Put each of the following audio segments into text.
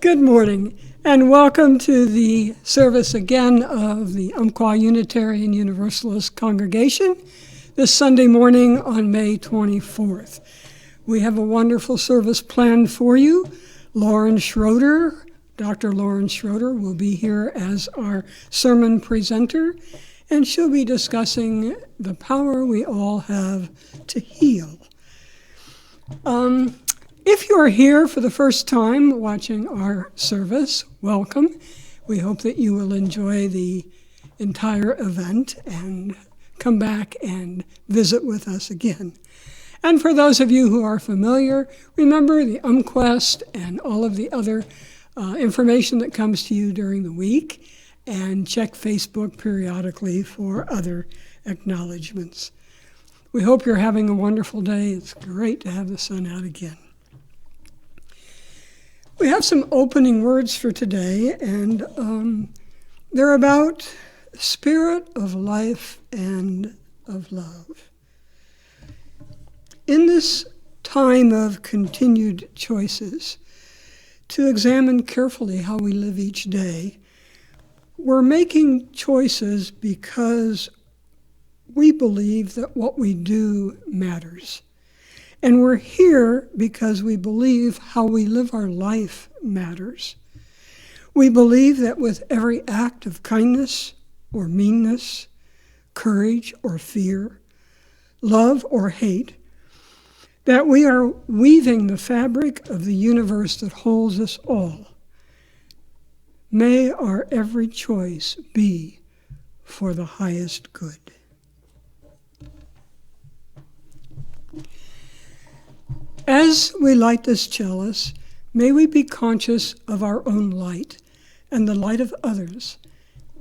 Good morning, and welcome to the service again of the Umpqua Unitarian Universalist Congregation this Sunday morning on May 24th. We have a wonderful service planned for you. Lauren Schroeder, Dr. Lauren Schroeder, will be here as our sermon presenter, and she'll be discussing the power we all have to heal. If you're here for the first time watching our service, welcome. We hope that you will enjoy the entire event and come back and visit with us again. And for those of you who are familiar, remember the UmQuest and all of the other information that comes to you during the week, and check Facebook periodically for other acknowledgments. We hope you're having a wonderful day. It's great to have the sun out again. We have some opening words for today, and they're about spirit of life and of love. In this time of continued choices, to examine carefully how we live each day, we're making choices because we believe that what we do matters. And we're here because we believe how we live our life matters. We believe that with every act of kindness or meanness, courage or fear, love or hate, that we are weaving the fabric of the universe that holds us all. May our every choice be for the highest good. As we light this chalice, may we be conscious of our own light and the light of others.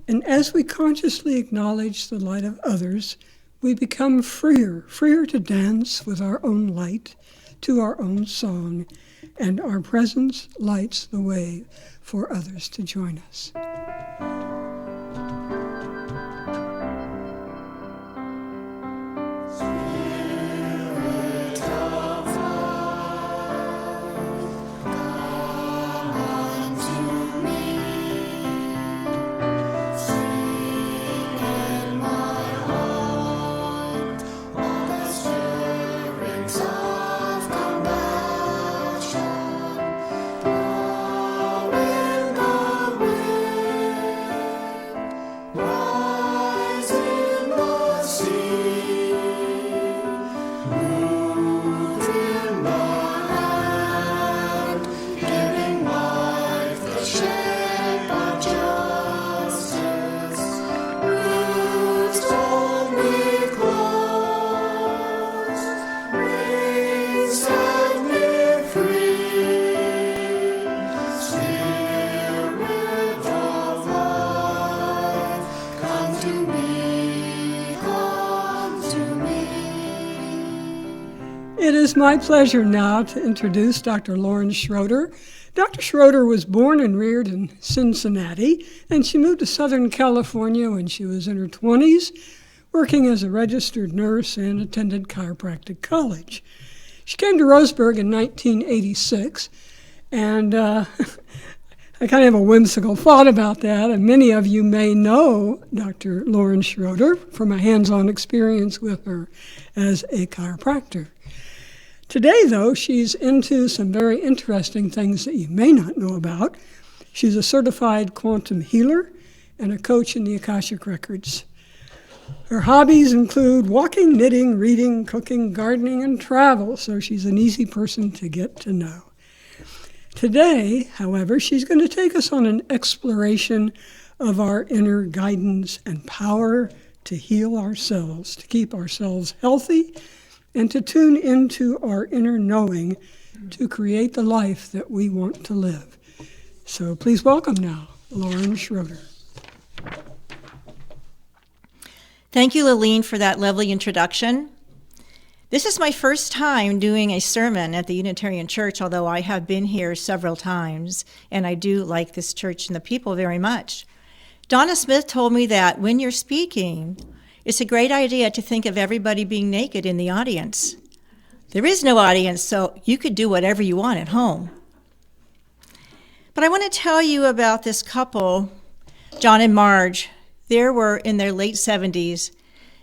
And as we consciously acknowledge the light of others, we become freer to dance with our own light, to our own song, and our presence lights the way for others to join us. It is my pleasure now to introduce Dr. Lauren Schroeder. Dr. Schroeder was born and reared in Cincinnati, and she moved to Southern California when she was in her 20s, working as a registered nurse and attended chiropractic college. She came to Roseburg in 1986, and I kind of have a whimsical thought about that, and many of you may know Dr. Lauren Schroeder from my hands-on experience with her as a chiropractor. Today, though, she's into some very interesting things that you may not know about. She's a certified quantum healer and a coach in the Akashic Records. Her hobbies include walking, knitting, reading, cooking, gardening, and travel, so she's an easy person to get to know. Today, however, she's going to take us on an exploration of our inner guidance and power to heal ourselves, to keep ourselves healthy, and to tune into our inner knowing to create the life that we want to live. So please welcome now, Lauren Schroeder. Thank you, Laline, for that lovely introduction. This is my first time doing a sermon at the Unitarian Church, although I have been here several times, and I do like this church and the people very much. Donna Smith told me that when you're speaking, it's a great idea to think of everybody being naked in the audience. There is no audience, so you could do whatever you want at home. But I want to tell you about this couple, John and Marge. They were in their late 70s,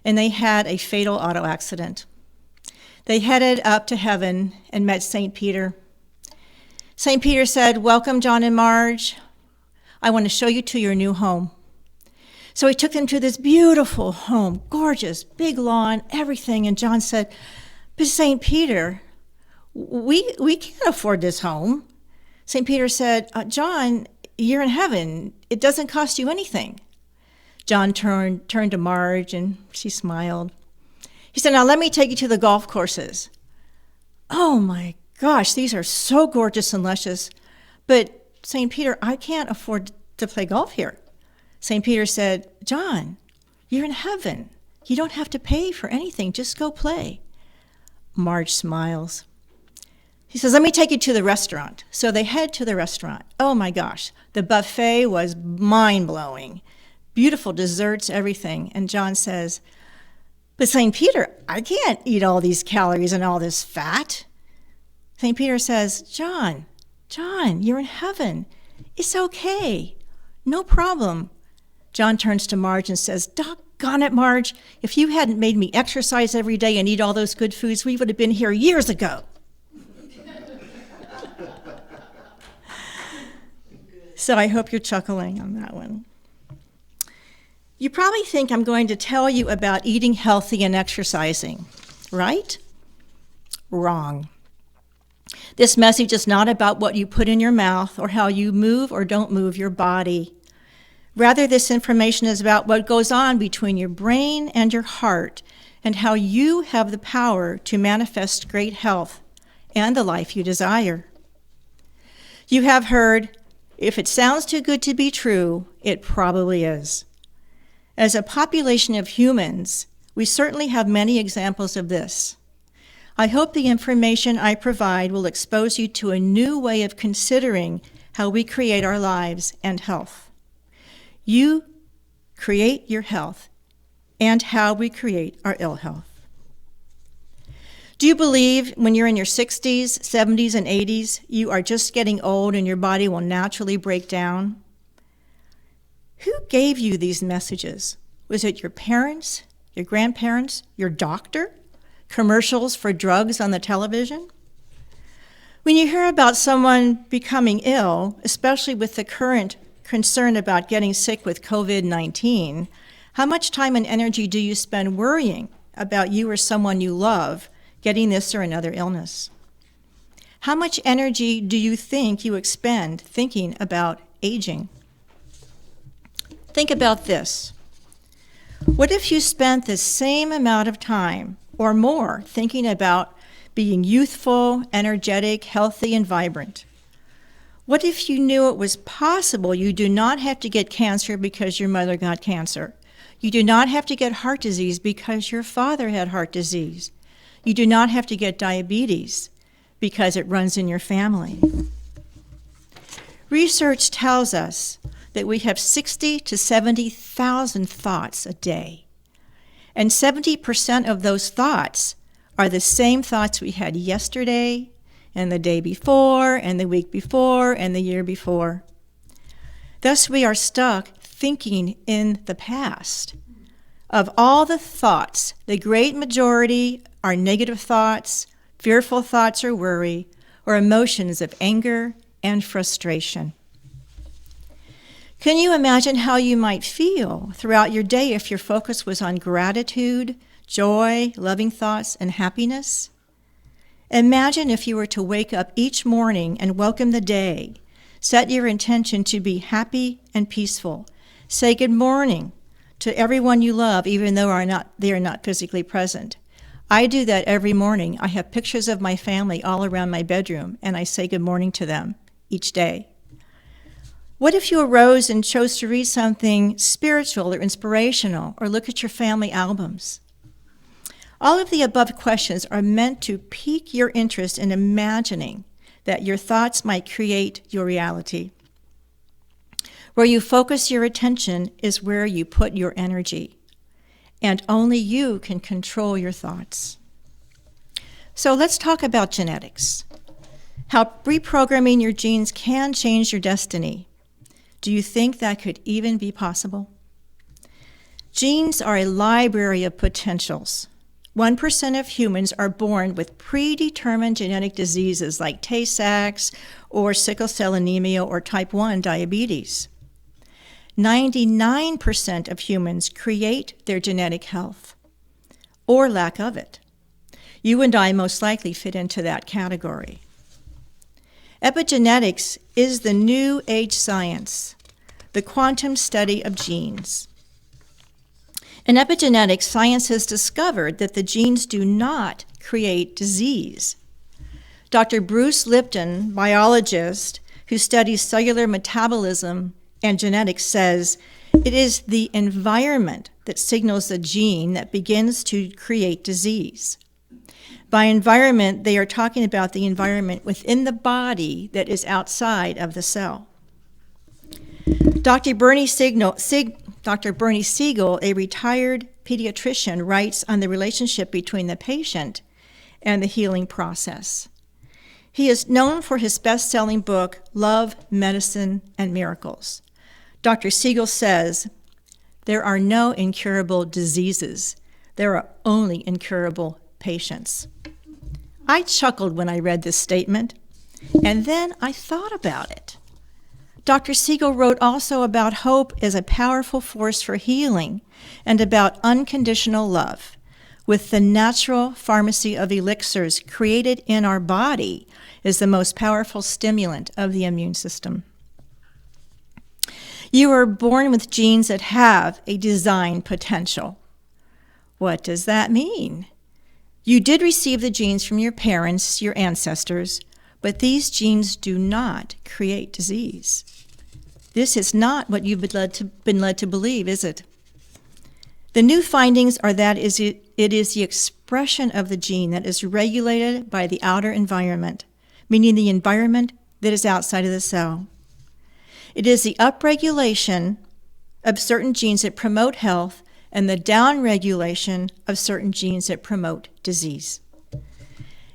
and they had a fatal auto accident. They headed up to heaven and met St. Peter. St. Peter said, "Welcome, John and Marge. I want to show you to your new home." So he took them to this beautiful home, gorgeous, big lawn, everything. And John said, "But St. Peter, we can't afford this home." St. Peter said, "John, you're in heaven. It doesn't cost you anything." John turned to Marge, and she smiled. He said, "Now let me take you to the golf courses." "Oh my gosh, these are so gorgeous and luscious. But St. Peter, I can't afford to play golf here." St. Peter said, "John, you're in heaven. You don't have to pay for anything. Just go play." Marge smiles. He says, "Let me take you to the restaurant." So they head to the restaurant. Oh my gosh, the buffet was mind-blowing. Beautiful desserts, everything. And John says, "But St. Peter, I can't eat all these calories and all this fat." St. Peter says, John, you're in heaven. It's okay. No problem." John turns to Marge and says, "Doggone it, Marge. If you hadn't made me exercise every day and eat all those good foods, we would have been here years ago." So I hope you're chuckling on that one. You probably think I'm going to tell you about eating healthy and exercising, right? Wrong. This message is not about what you put in your mouth or how you move or don't move your body. Rather, this information is about what goes on between your brain and your heart and how you have the power to manifest great health and the life you desire. You have heard, if it sounds too good to be true, it probably is. As a population of humans, we certainly have many examples of this. I hope the information I provide will expose you to a new way of considering how we create our lives and health. You create your health and how we create our ill health. Do you believe when you're in your 60s, 70s, and 80s, you are just getting old and your body will naturally break down? Who gave you these messages? Was it your parents, your grandparents, your doctor? Commercials for drugs on the television? When you hear about someone becoming ill, especially with the current concern about getting sick with COVID-19, how much time and energy do you spend worrying about you or someone you love getting this or another illness? How much energy do you think you expend thinking about aging? Think about this. What if you spent the same amount of time or more thinking about being youthful, energetic, healthy, and vibrant? What if you knew it was possible you do not have to get cancer because your mother got cancer? You do not have to get heart disease because your father had heart disease. You do not have to get diabetes because it runs in your family. Research tells us that we have 60 to 70,000 thoughts a day. And 70% of those thoughts are the same thoughts we had yesterday and the day before and the week before and the year before. Thus, we are stuck thinking in the past. Of all the thoughts, the great majority are negative thoughts, fearful thoughts or worry, or emotions of anger and frustration. Can you imagine how you might feel throughout your day if your focus was on gratitude, joy, loving thoughts, and happiness? Imagine if you were to wake up each morning and welcome the day, set your intention to be happy and peaceful, say good morning to everyone you love, even though they are not physically present. I do that every morning. I have pictures of my family all around my bedroom, and I say good morning to them each day. What if you arose and chose to read something spiritual or inspirational, or look at your family albums? All of the above questions are meant to pique your interest in imagining that your thoughts might create your reality. Where you focus your attention is where you put your energy, and only you can control your thoughts. So let's talk about genetics. how reprogramming your genes can change your destiny. Do you think that could even be possible? Genes are a library of potentials. 1% of humans are born with predetermined genetic diseases like Tay-Sachs or sickle cell anemia or type 1 diabetes. 99% of humans create their genetic health, or lack of it. You and I most likely fit into that category. Epigenetics is the new age science, the quantum study of genes. In epigenetics, science has discovered that the genes do not create disease. Dr. Bruce Lipton, biologist who studies cellular metabolism and genetics, says it is the environment that signals the gene that begins to create disease. By environment, they are talking about the environment within the body that is outside of the cell. Dr. Bernie Siegel, a retired pediatrician, writes on the relationship between the patient and the healing process. He is known for his best-selling book, Love, Medicine, and Miracles. Dr. Siegel says, there are no incurable diseases. There are only incurable patients. I chuckled when I read this statement, and then I thought about it. Dr. Siegel wrote also about hope as a powerful force for healing and about unconditional love, with the natural pharmacy of elixirs created in our body as the most powerful stimulant of the immune system. You are born with genes that have a design potential. What does that mean? You did receive the genes from your parents, your ancestors, but these genes do not create disease. This is not what you've been led to believe, is it? The new findings are that it is the expression of the gene that is regulated by the outer environment, meaning the environment that is outside of the cell. It is the upregulation of certain genes that promote health and the downregulation of certain genes that promote disease.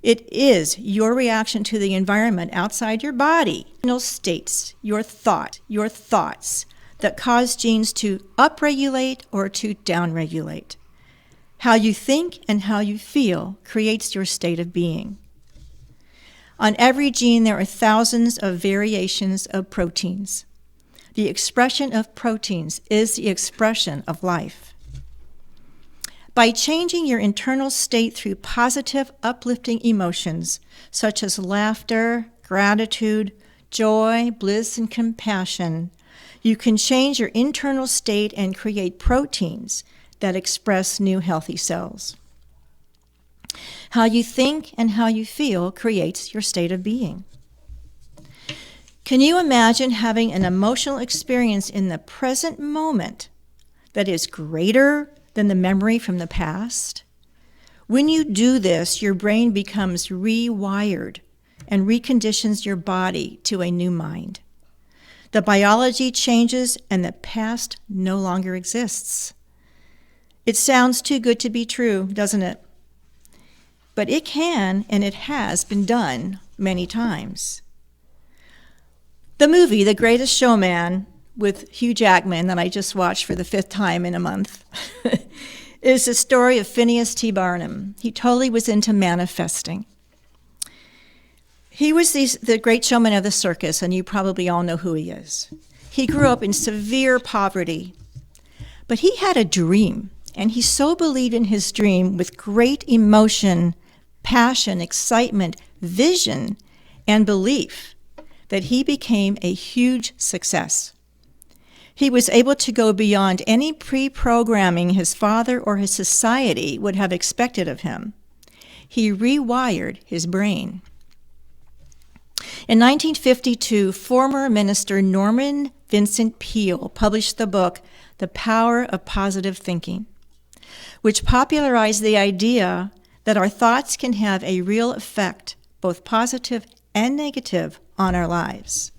It is your reaction to the environment outside your body, states, your thoughts that cause genes to upregulate or to downregulate. How you think and how you feel creates your state of being. On every gene, there are thousands of variations of proteins. The expression of proteins is the expression of life. By changing your internal state through positive, uplifting emotions, such as laughter, gratitude, joy, bliss, and compassion, you can change your internal state and create proteins that express new healthy cells. How you think and how you feel creates your state of being. Can you imagine having an emotional experience in the present moment that is greater than the memory from the past? When you do this, your brain becomes rewired and reconditions your body to a new mind. The biology changes and the past no longer exists. It sounds too good to be true, doesn't it? But it can, and it has been done many times. The movie, The Greatest Showman, with Hugh Jackman, that I just watched for the 5th time in a month, is the story of Phineas T. Barnum. He totally was into manifesting. He was the great showman of the circus, and you probably all know who he is. He grew up in severe poverty, but he had a dream, and he so believed in his dream with great emotion, passion, excitement, vision, and belief that he became a huge success. He was able to go beyond any pre-programming his father or his society would have expected of him. He rewired his brain. In 1952, former Minister Norman Vincent Peale published the book, The Power of Positive Thinking, which popularized the idea that our thoughts can have a real effect, both positive and negative, on our lives.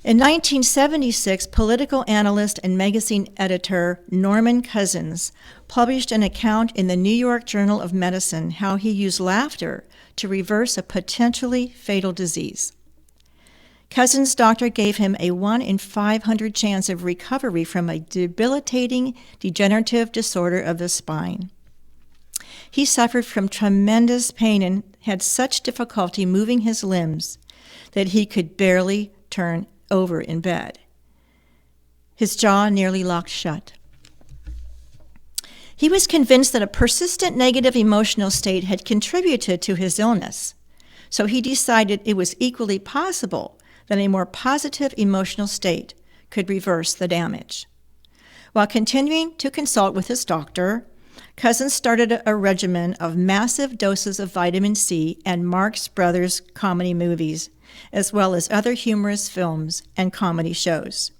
In 1976, political analyst and magazine editor Norman Cousins published an account in the New York Journal of Medicine how he used laughter to reverse a potentially fatal disease. Cousin's doctor gave him a 1 in 500 chance of recovery from a debilitating degenerative disorder of the spine. He suffered from tremendous pain and had such difficulty moving his limbs that he could barely turn over in bed. His jaw nearly locked shut. He was convinced that a persistent negative emotional state had contributed to his illness, so he decided it was equally possible that a more positive emotional state could reverse the damage. While continuing to consult with his doctor, Cousins started a regimen of massive doses of vitamin C and Marx Brothers comedy movies, as well as other humorous films and comedy shows.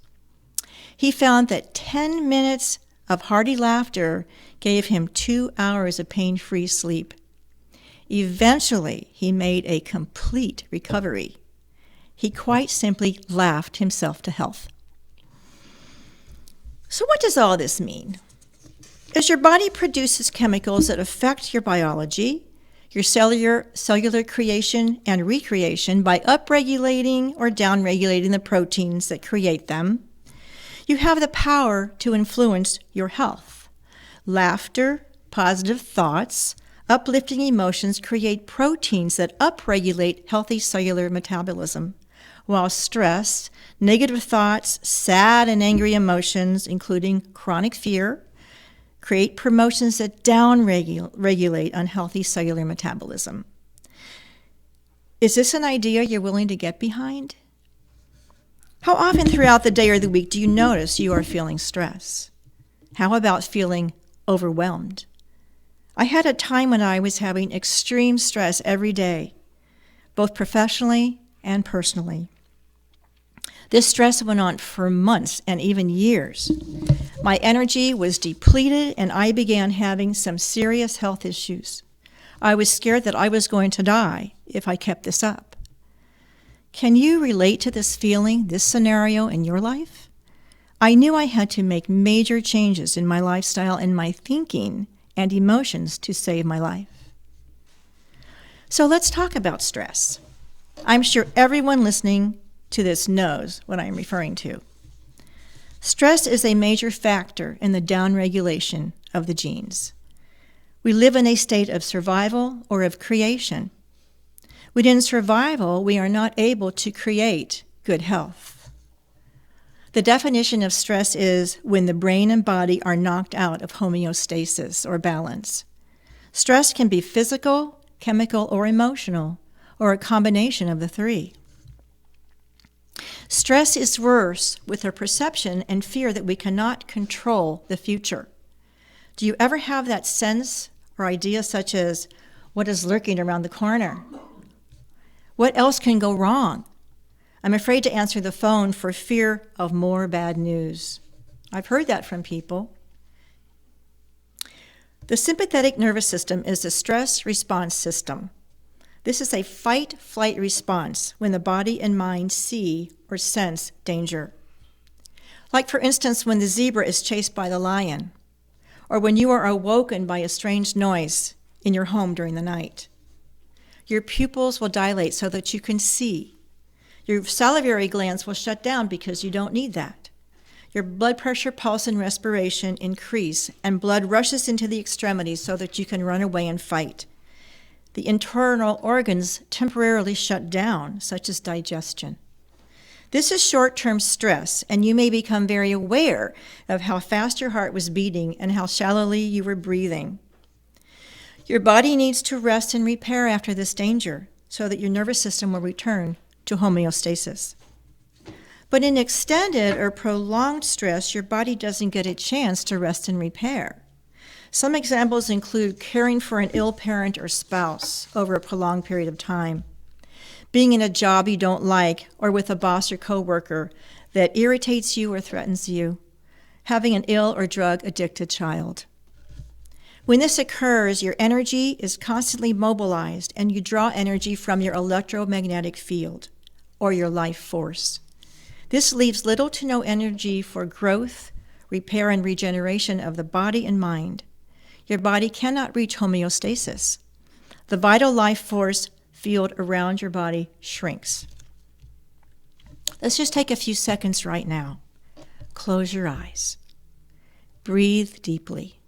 He found that 10 minutes of hearty laughter gave him 2 hours of pain-free sleep. Eventually, he made a complete recovery. He quite simply laughed himself to health. So what does all this mean? As your body produces chemicals that affect your biology, your cellular creation and recreation by upregulating or downregulating the proteins that create them, you have the power to influence your health. Laughter, positive thoughts, uplifting emotions create proteins that upregulate healthy cellular metabolism, while stress, negative thoughts, sad and angry emotions, including chronic fear, create promotions that downregulate unhealthy cellular metabolism. Is this an idea you're willing to get behind? How often throughout the day or the week do you notice you are feeling stress? How about feeling overwhelmed? I had a time when I was having extreme stress every day, both professionally and personally. This stress went on for months and even years. My energy was depleted and I began having some serious health issues. I was scared that I was going to die if I kept this up. Can you relate to this feeling, this scenario in your life? I knew I had to make major changes in my lifestyle and my thinking and emotions to save my life. So let's talk about stress. I'm sure everyone listening to this knows what I'm referring to. Stress is a major factor in the downregulation of the genes. We live in a state of survival or of creation. Within survival, we are not able to create good health. The definition of stress is when the brain and body are knocked out of homeostasis or balance. Stress can be physical, chemical, or emotional, or a combination of the three. Stress is worse with a perception and fear that we cannot control the future. Do you ever have that sense or idea such as, what is lurking around the corner? What else can go wrong? I'm afraid to answer the phone for fear of more bad news. I've heard that from people. The sympathetic nervous system is a stress response system. This is a fight-flight response when the body and mind see or sense danger. Like, for instance, when the zebra is chased by the lion, or when you are awoken by a strange noise in your home during the night. Your pupils will dilate so that you can see. Your salivary glands will shut down because you don't need that. Your blood pressure, pulse, and respiration increase, and blood rushes into the extremities so that you can run away and fight. The internal organs temporarily shut down, such as digestion. This is short-term stress, and you may become very aware of how fast your heart was beating and how shallowly you were breathing. Your body needs to rest and repair after this danger so that your nervous system will return to homeostasis. But in extended or prolonged stress, your body doesn't get a chance to rest and repair. Some examples include caring for an ill parent or spouse over a prolonged period of time, being in a job you don't like or with a boss or coworker that irritates you or threatens you, having an ill or drug-addicted child. When this occurs, your energy is constantly mobilized and you draw energy from your electromagnetic field or your life force. This leaves little to no energy for growth, repair, and regeneration of the body and mind. Your body cannot reach homeostasis. the vital life force field around your body shrinks. Let's just take a few seconds right now. Close your eyes. Breathe deeply.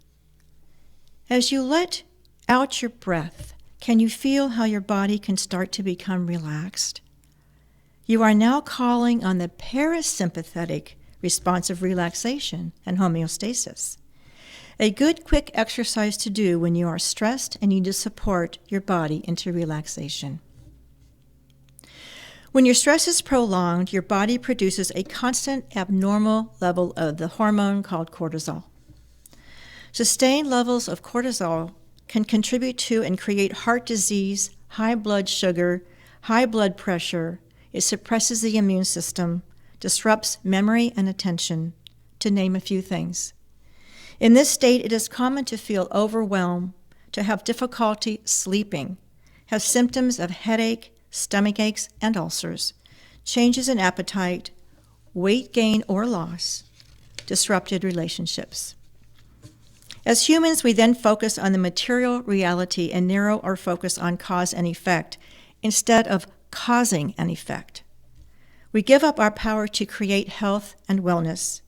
As you let out your breath, can you feel how your body can start to become relaxed? You are now calling on the parasympathetic response of relaxation and homeostasis. A good quick exercise to do when you are stressed and need to support your body into relaxation. When your stress is prolonged, your body produces a constant abnormal level of the hormone called cortisol. Sustained levels of cortisol can contribute to and create heart disease, high blood sugar, high blood pressure. It suppresses the immune system, disrupts memory and attention, to name a few things. In this state, it is common to feel overwhelmed, to have difficulty sleeping, have symptoms of headache, stomach aches and ulcers, changes in appetite, weight gain or loss, disrupted relationships. As humans, we then focus on the material reality and narrow our focus on cause and effect instead of causing an effect. We give up our power to create health and wellness.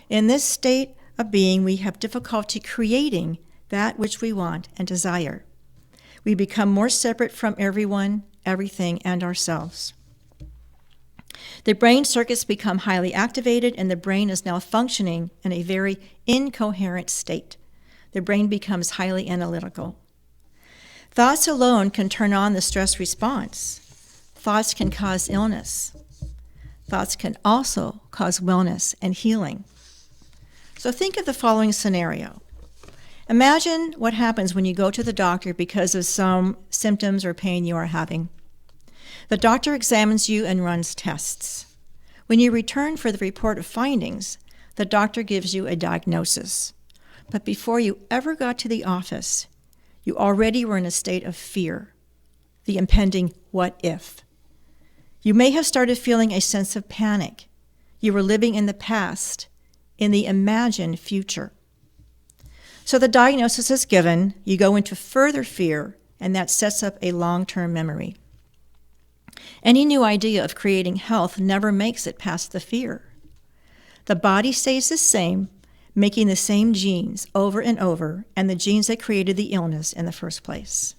In this state of being, we have difficulty creating that which we want and desire. We become more separate from everyone, everything, and ourselves. The brain circuits become highly activated, and the brain is now functioning in a very incoherent state. The brain becomes highly analytical. Thoughts alone can turn on the stress response. Thoughts can cause illness. Thoughts can also cause wellness and healing. So think of the following scenario. Imagine what happens when you go to the doctor because of some symptoms or pain you are having. The doctor examines you and runs tests. When you return for the report of findings, the doctor gives you a diagnosis. But before you ever got to the office, you already were in a state of fear, the impending what if. You may have started feeling a sense of panic. You were living in the past, in the imagined future. So the diagnosis is given, you go into further fear, and that sets up a long-term memory. Any new idea of creating health never makes it past the fear. The body stays the same, making the same genes over and over, and the genes that created the illness in the first place.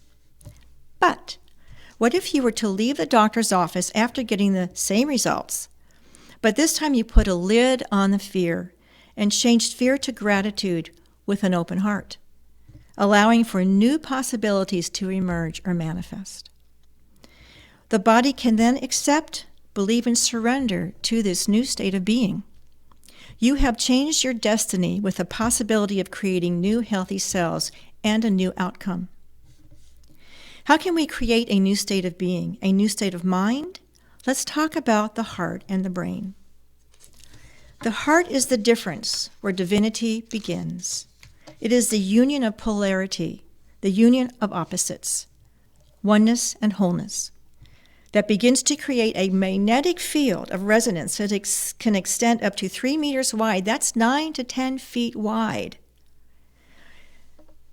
But what if you were to leave the doctor's office after getting the same results, but this time you put a lid on the fear and changed fear to gratitude with an open heart, allowing for new possibilities to emerge or manifest? The body can then accept, believe, and surrender to this new state of being. You have changed your destiny with the possibility of creating new healthy cells and a new outcome. How can we create a new state of being, a new state of mind? Let's talk about the heart and the brain. The heart is the difference where divinity begins. It is the union of polarity, the union of opposites, oneness and wholeness, that begins to create a magnetic field of resonance that can extend up to 3 meters wide. That's 9 to 10 feet wide.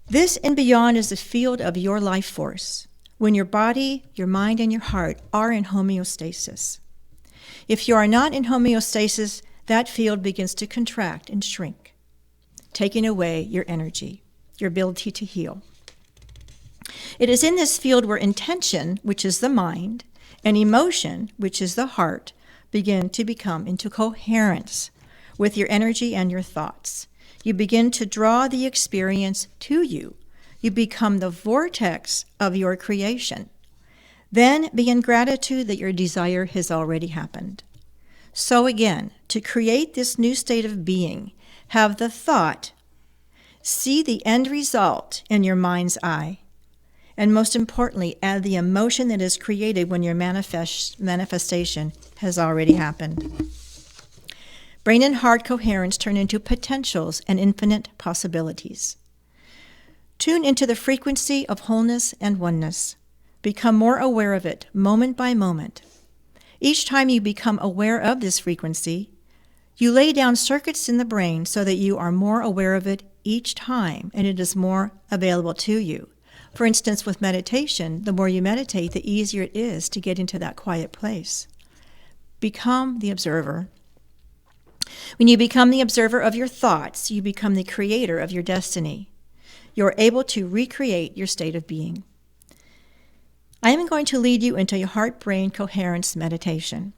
This and beyond is the field of your life force, when your body, your mind, and your heart are in homeostasis. If you are not in homeostasis, that field begins to contract and shrink, taking away your energy, your ability to heal. It is in this field where intention, which is the mind, and emotion, which is the heart, begin to become into coherence with your energy and your thoughts. You begin to draw the experience to you. You become the vortex of your creation. Then be in gratitude that your desire has already happened. So again, to create this new state of being, have the thought, see the end result in your mind's eye, and most importantly, add the emotion that is created when your manifestation has already happened. Brain and heart coherence turn into potentials and infinite possibilities. Tune into the frequency of wholeness and oneness. Become more aware of it moment by moment. Each time you become aware of this frequency, you lay down circuits in the brain so that you are more aware of it each time and it is more available to you. For instance, with meditation, the more you meditate, the easier it is to get into that quiet place. Become the observer. When you become the observer of your thoughts, you become the creator of your destiny. You're able to recreate your state of being. I am going to lead you into a heart-brain coherence meditation.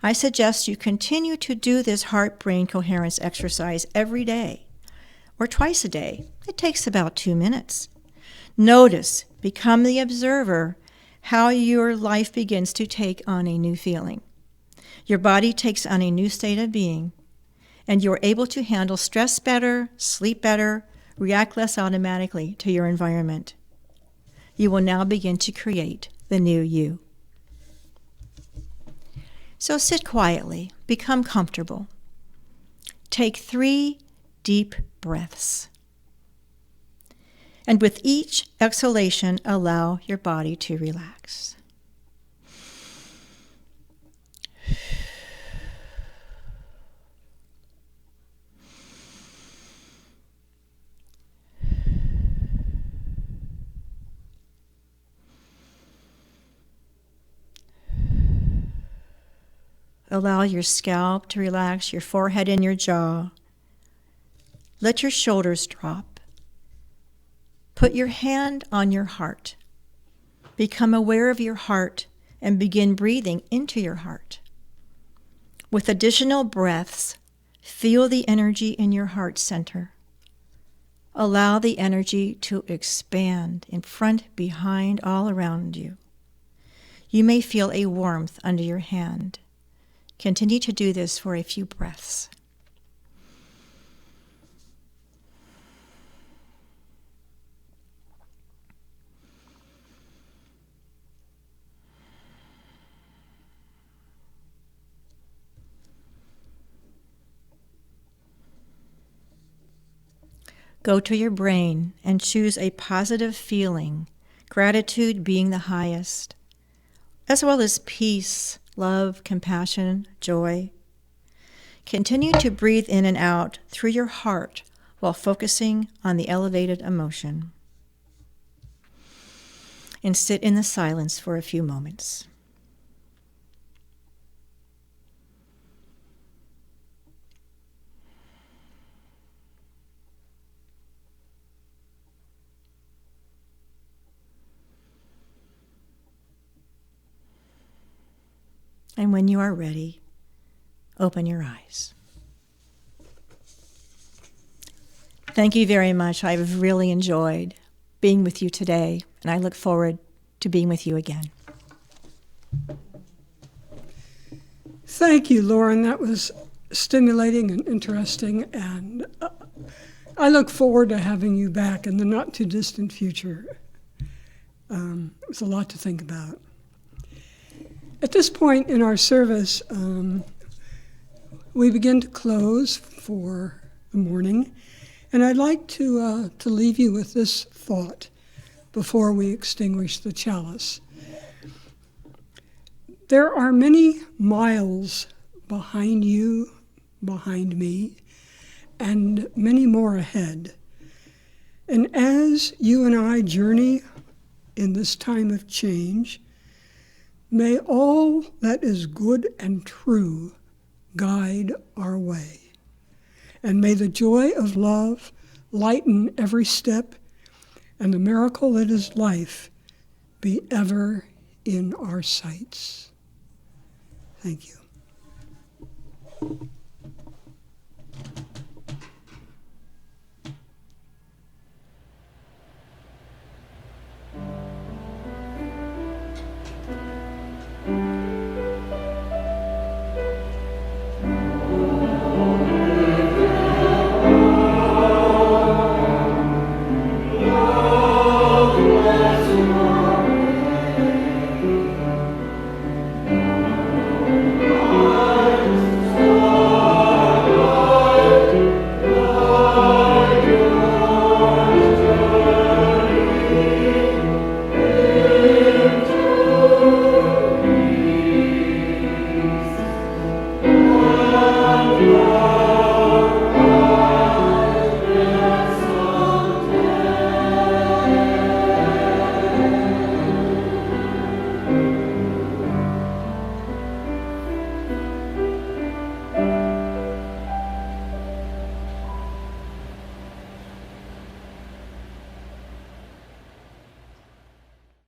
I suggest you continue to do this heart-brain coherence exercise every day or twice a day. It takes about 2 minutes. Notice, become the observer, how your life begins to take on a new feeling. Your body takes on a new state of being, and you're able to handle stress better, sleep better, react less automatically to your environment. You will now begin to create the new you. So sit quietly, become comfortable. Take 3 deep breaths. And with each exhalation, allow your body to relax. Allow your scalp to relax, your forehead and your jaw. Let your shoulders drop. Put your hand on your heart. Become aware of your heart and begin breathing into your heart. With additional breaths, feel the energy in your heart center. Allow the energy to expand in front, behind, all around you. You may feel a warmth under your hand. Continue to do this for a few breaths. Go to your brain and choose a positive feeling, gratitude being the highest, as well as peace, love, compassion, joy. Continue to breathe in and out through your heart while focusing on the elevated emotion. And sit in the silence for a few moments. And when you are ready, open your eyes. Thank you very much. I've really enjoyed being with you today, and I look forward to being with you again. Thank you, Lauren. That was stimulating and interesting, and I look forward to having you back in the not-too-distant future. It was a lot to think about. At this point in our service, we begin to close for the morning, and I'd like to leave you with this thought before we extinguish the chalice. There are many miles behind you, behind me, and many more ahead. And as you and I journey in this time of change, may all that is good and true guide our way. And may the joy of love lighten every step, and the miracle that is life be ever in our sights. Thank you.